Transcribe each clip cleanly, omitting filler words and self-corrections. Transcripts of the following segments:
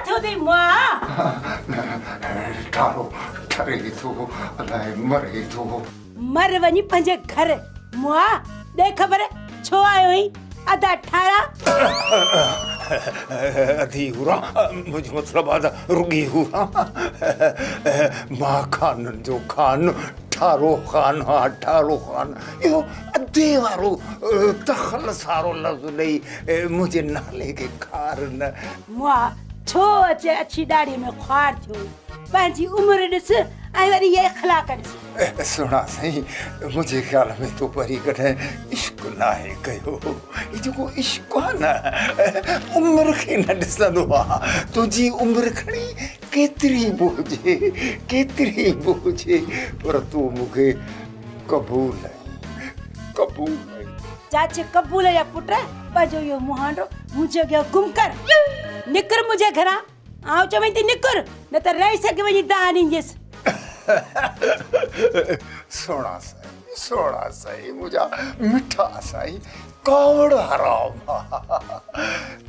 थियो थी मां ठारो ठरे थो अलाए मरे थो मर वञी पंहिंजे घर मां ॾे ख़बर छो आयो हुई अदा ठारा अधी हुरा मुझे मतलब आधा रुगी हुरा मां खान जो खान ठारो खान हा ठारो खान यो अधे वारो तखल सारो लफ्ज़ ॾेई मुझे नाले के खार न मां छो अचे अछी दाढ़ी में ख्वार थियो पंहिंजी उमिरि ॾिस ऐं वरी ये अखलाक ॾिस सुना सही मुझे ख्याल में तो परी कॾहिं इश्क नाहे कयो ये जेको इश्क आहे न उमिरि खे न ॾिसंदो आहे तुंहिंजी उमिरि खणी केतिरी बि हुजे पर तूं मूंखे क़बूल चाचे कबूल या पुट पंहिंजो इहो मुहांडो मुंहिंजे अॻियां गुम कर निकर मुंहिंजे घरां आउं चवई थी निकर न त रही सघे वञी दाह ॾींदसि सोना साईं मुझा मिठा साईं कावड़ हराम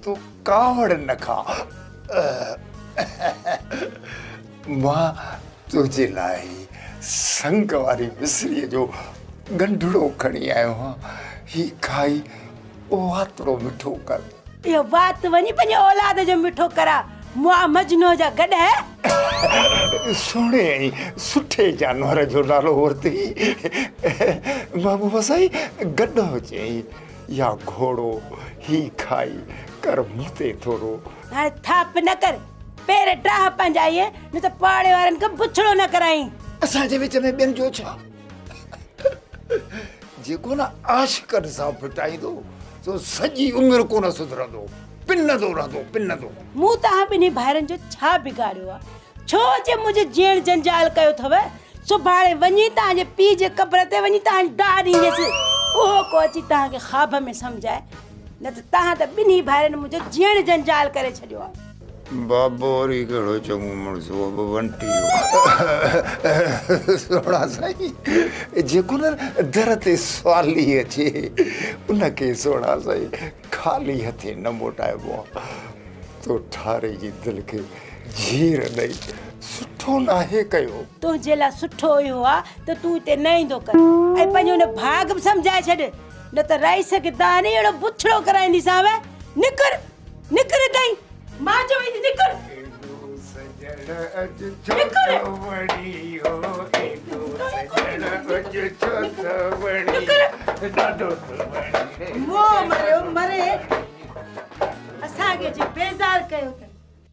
तू कावड़ न खा मां तुझे लाइ संग वारी मिसरीअ जो गंढड़ो खणी आयो आहियां ही खाई वातड़ो मिठो कर इहो वात वञी पंहिंजे औलाद जो मिठो करा मुआ मजनू जा गॾ सोणे ऐं सुठे जानवर जो नालो वरिती महबूबा साईं गॾो चई या घोड़ो ही खाई कर मूं ते थोरो हाणे थाप न कर पेर टाह पंहिंजा इहे न त पाड़े वारनि खे बुछड़ो न कराई असांजे विच में ॿियनि जो छा जेको न आशिकनि सां फिटाईंदो सो सॼी उमिरि कोन सुधरंदो पिनंदो रहंदो मूं तव्हां ॿिन्ही भाइरनि जो छा बिगाड़ियो आहे छो जे मुंहिंजे जीअण जंजाल कयो अथव सुभाणे वञी तव्हांजे पीउ जे क़ब्र ते वञी तव्हांजी दाह ॾींदसि उहो को अची तव्हांखे ख़्वाब में सम्झाए न त तव्हां त ॿिन्ही भाइरनि मुंहिंजो जीअण जंजाल करे छॾियो आहे बाबो वरी कहिड़ो चङो मुड़ुसु बि वंटी सोना साईं जेको न दर ते सवाली अचे उनखे सोना साईं ख़ाली हथे न मोटाइबो आहे तो ठारे जी दिलि खे झीर ॾेई सुठो नाहे कयो तुंहिंजे लाइ सुठो इहो आहे त तूं हिते न ईंदो कर ऐं पंहिंजो हुन भाग बि सम्झाए छॾ न त रही सघे त न अहिड़ो बुछड़ो कराईंदीसांव निकर हितां मां चवई थी निकर मरे असांखे जे बेज़ार कयो